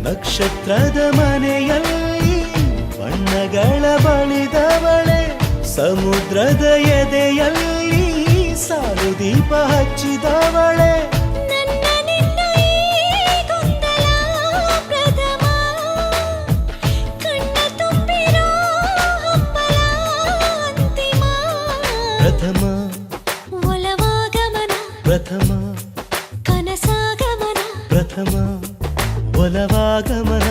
ನಕ್ಷತ್ರದ ಮನೆಯಲ್ಲಿ ಬಣ್ಣಗಳ ಬಳಿದವಳೆ ಸಮುದ್ರದ ಎದೆಯಲ್ಲಿ ಸಾಲು ದೀಪ ಹಚ್ಚಿದವಳೆ ನನ್ನ ನಿನ್ನ ಈ ಗೊಂದಲ ಪ್ರಥಮ ಕಣ್ಣ ತುಂಬಿರೋ ಹಂಬಲ ಅಂತಿಮ ಪ್ರಥಮ ಒಲವಾಗಮನ ಪ್ರಥಮ ಕನಸಾಗಮನ ಪ್ರಥಮ ಒಲವಾಗಮನ